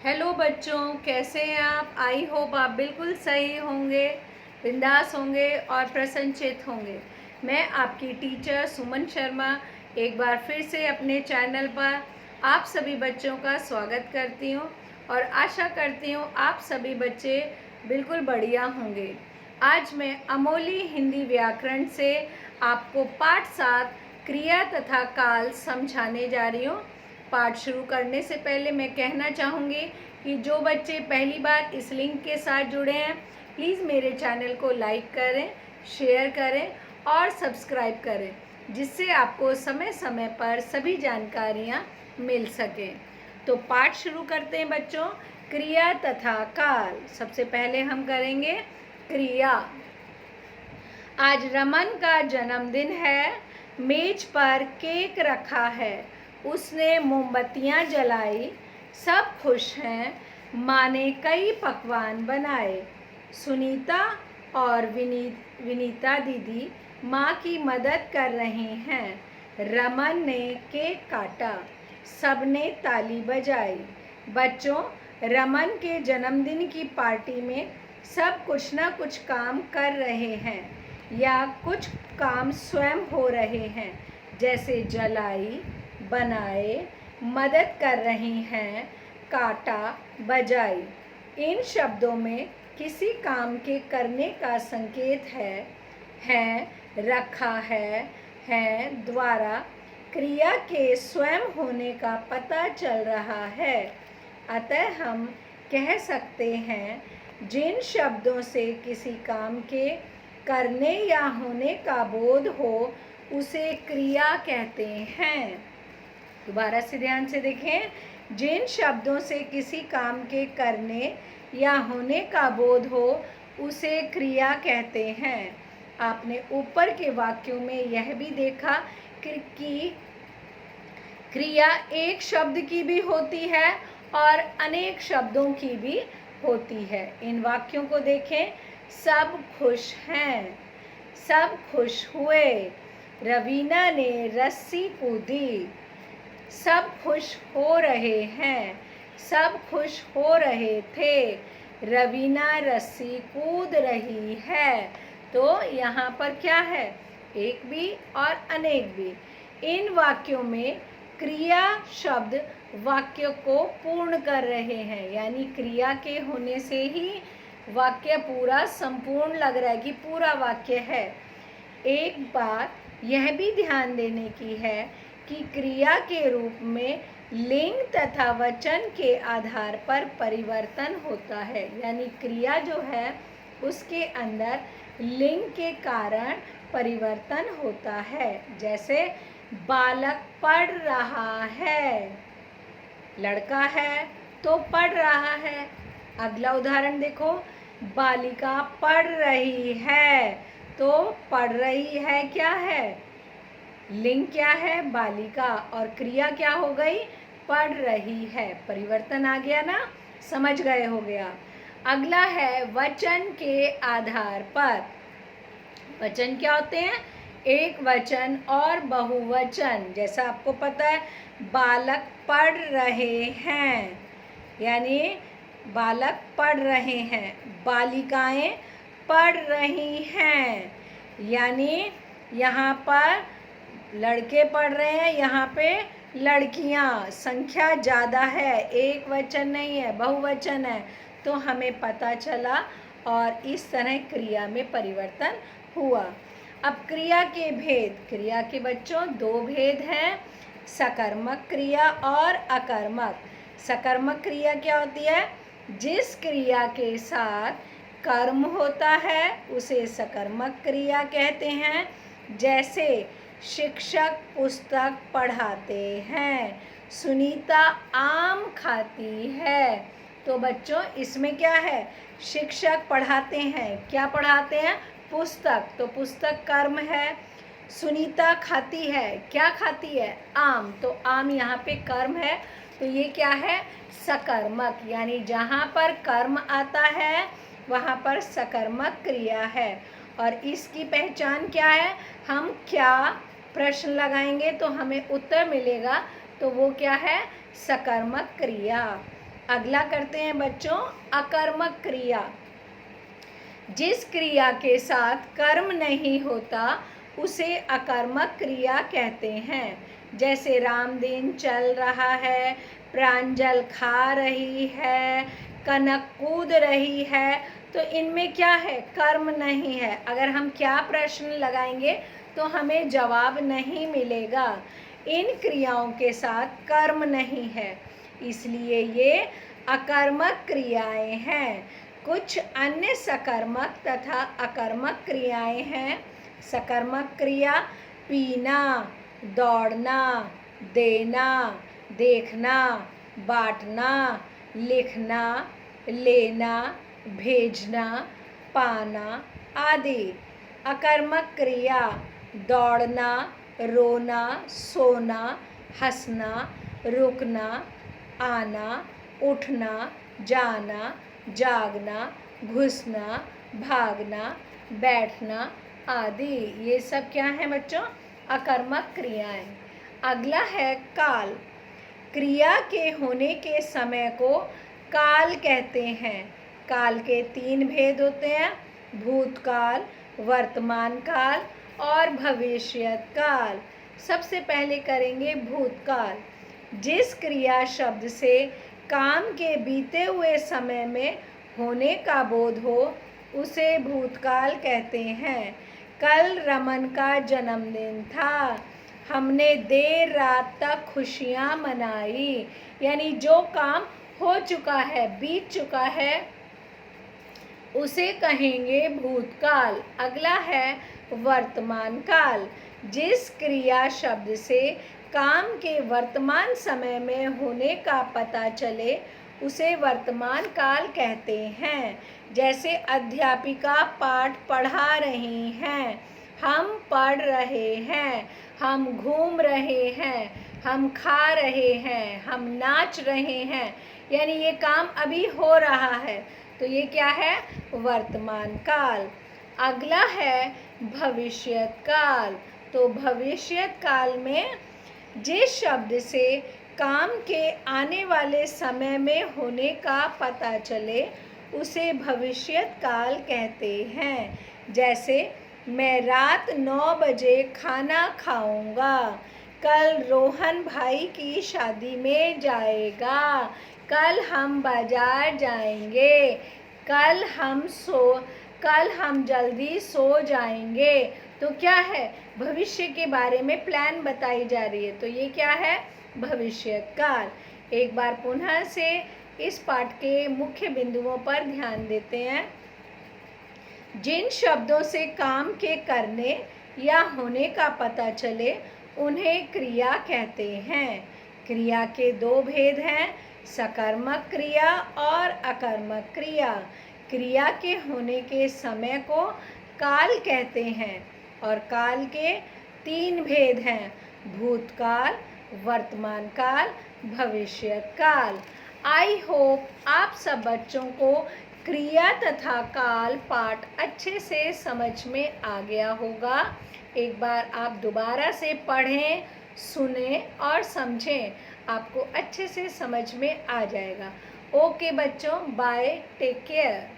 Hello बच्चों, कैसे हैं आप। आई होप आप बिल्कुल सही होंगे, बिंदास होंगे और प्रसन्नचित्त होंगे। मैं आपकी टीचर सुमन शर्मा एक बार फिर से अपने चैनल पर आप सभी बच्चों का स्वागत करती हूं और आशा करती हूं आप सभी बच्चे बिल्कुल बढ़िया होंगे। आज मैं अमोली हिंदी व्याकरण से आपको पाठ 7 क्रिया तथा काल समझाने जा रही हूँ। पाठ शुरू करने से पहले मैं कहना चाहूँगी कि जो बच्चे पहली बार इस लिंक के साथ जुड़े हैं, प्लीज़ मेरे चैनल को लाइक करें, शेयर करें और सब्सक्राइब करें, जिससे आपको समय समय पर सभी जानकारियाँ मिल सकें। तो पाठ शुरू करते हैं बच्चों। क्रिया तथा काल। सबसे पहले हम करेंगे क्रिया। आज रमन का जन्मदिन है। मेज पर केक रखा है। उसने मोमबत्तियां जलाई। सब खुश हैं। माँ ने कई पकवान बनाए। सुनीता और विनीता दीदी माँ की मदद कर रही हैं। रमन ने केक काटा। सबने ताली बजाई। बच्चों, रमन के जन्मदिन की पार्टी में सब कुछ ना कुछ काम कर रहे हैं या कुछ काम स्वयं हो रहे हैं, जैसे जलाई, बनाए, मदद कर रही हैं, काटा, बजाई। इन शब्दों में किसी काम के करने का संकेत है, रखा है, द्वारा क्रिया के स्वयं होने का पता चल रहा है। अतः हम कह सकते हैं, जिन शब्दों से किसी काम के करने या होने का बोध हो उसे क्रिया कहते हैं। दोबारा से ध्यान से देखें। जिन शब्दों से किसी काम के करने या होने का बोध हो उसे क्रिया कहते हैं। आपने ऊपर के वाक्यों में यह भी देखा कि क्रिया एक शब्द की भी होती है और अनेक शब्दों की भी होती है। इन वाक्यों को देखें। सब खुश हैं। सब खुश हुए। रवीना ने रस्सी कूदी। सब खुश हो रहे हैं। सब खुश हो रहे थे। रवीना रस्सी कूद रही है। तो यहाँ पर क्या है? एक भी और अनेक भी। इन वाक्यों में क्रिया शब्द वाक्य को पूर्ण कर रहे हैं, यानी क्रिया के होने से ही वाक्य पूरा संपूर्ण लग रहा है कि पूरा वाक्य है। एक बात यह भी ध्यान देने की है कि क्रिया के रूप में लिंग तथा वचन के आधार पर परिवर्तन होता है, यानी क्रिया जो है उसके अंदर लिंग के कारण परिवर्तन होता है। जैसे बालक पढ़ रहा है, लड़का है तो पढ़ रहा है। अगला उदाहरण देखो, बालिका पढ़ रही है, तो पढ़ रही है क्या है? लिंग क्या है? बालिका। और क्रिया क्या हो गई? पढ़ रही है। परिवर्तन आ गया ना, समझ गए हो गया। अगला है वचन के आधार पर। वचन क्या होते हैं? एक वचन और बहुवचन। जैसा आपको पता है, बालक पढ़ रहे हैं, यानी बालक पढ़ रहे हैं। बालिकाएं पढ़ रही हैं, यानी यहाँ पर लड़के पढ़ रहे हैं, यहाँ पे लड़कियाँ। संख्या ज़्यादा है, एक वचन नहीं है, बहुवचन है। तो हमें पता चला और इस तरह क्रिया में परिवर्तन हुआ। अब क्रिया के भेद। क्रिया के बच्चों दो भेद हैं, सकर्मक क्रिया और अकर्मक। सकर्मक क्रिया क्या होती है? जिस क्रिया के साथ कर्म होता है उसे सकर्मक क्रिया कहते हैं। जैसे शिक्षक पुस्तक पढ़ाते हैं, सुनीता आम खाती है। तो बच्चों इसमें क्या है? शिक्षक पढ़ाते हैं, क्या पढ़ाते हैं? पुस्तक। तो पुस्तक कर्म है। सुनीता खाती है, क्या खाती है? आम। तो आम यहाँ पे कर्म है। तो ये क्या है? सकर्मक। यानी जहाँ पर कर्म आता है वहाँ पर सकर्मक क्रिया है। और इसकी पहचान क्या है? हम क्या प्रश्न लगाएंगे तो हमें उत्तर मिलेगा, तो वो क्या है? सकर्मक क्रिया। अगला करते हैं बच्चों अकर्मक क्रिया। जिस क्रिया के साथ कर्म नहीं होता उसे अकर्मक क्रिया कहते हैं। जैसे रामदीन चल रहा है, प्रांजल खा रही है, कनक कूद रही है, तो इनमें क्या है? कर्म नहीं है। अगर हम क्या प्रश्न लगाएंगे तो हमें जवाब नहीं मिलेगा। इन क्रियाओं के साथ कर्म नहीं है, इसलिए ये अकर्मक क्रियाएं हैं। कुछ अन्य सकर्मक तथा अकर्मक क्रियाएं हैं। सकर्मक क्रिया पीना, दौड़ना, देना, देखना, बांटना, लिखना, लेना, भेजना, पाना आदि। अकर्मक क्रिया दौड़ना, रोना, सोना, हंसना, रुकना, आना, उठना, जाना, जागना, घुसना, भागना, बैठना आदि। ये सब क्या है बच्चों? अकर्मक क्रियाएं। अगला है काल। क्रिया के होने के समय को काल कहते हैं। काल के 3 भेद होते हैं, भूतकाल, वर्तमान काल और भविष्यत काल। सबसे पहले करेंगे भूतकाल। जिस क्रिया शब्द से काम के बीते हुए समय में होने का बोध हो उसे भूतकाल कहते हैं। कल रमन का जन्मदिन था, हमने देर रात तक खुशियाँ मनाई। यानी जो काम हो चुका है, बीत चुका है, उसे कहेंगे भूतकाल। अगला है वर्तमान काल। जिस क्रिया शब्द से काम के वर्तमान समय में होने का पता चले उसे वर्तमान काल कहते हैं। जैसे अध्यापिका पाठ पढ़ा रही हैं, हम पढ़ रहे हैं, हम घूम रहे हैं, हम खा रहे हैं, हम नाच रहे हैं। यानी ये काम अभी हो रहा है, तो ये क्या है? वर्तमान काल। अगला है भविष्यत काल। तो भविष्यत काल में जिस शब्द से काम के आने वाले समय में होने का पता चले उसे भविष्यत काल कहते हैं। जैसे मैं रात 9 बजे खाना खाऊंगा, कल रोहन भाई की शादी में जाएगा, कल हम बाजार जाएंगे, कल हम जल्दी सो जाएंगे। तो क्या है? भविष्य के बारे में प्लान बताई जा रही है, तो ये क्या है? भविष्यत काल। एक बार पुनः से इस पाठ के मुख्य बिंदुओं पर ध्यान देते हैं। जिन शब्दों से काम के करने या होने का पता चले उन्हें क्रिया कहते हैं। क्रिया के 2 भेद हैं, सकर्मक क्रिया और अकर्मक क्रिया। क्रिया के होने के समय को काल कहते हैं और काल के 3 भेद हैं, भूतकाल, वर्तमान काल, भविष्यत काल। आई होप आप सब बच्चों को क्रिया तथा काल पाठ अच्छे से समझ में आ गया होगा। एक बार आप दोबारा से पढ़ें, सुनें और समझें, आपको अच्छे से समझ में आ जाएगा। ओके बच्चों, बाय, टेक केयर।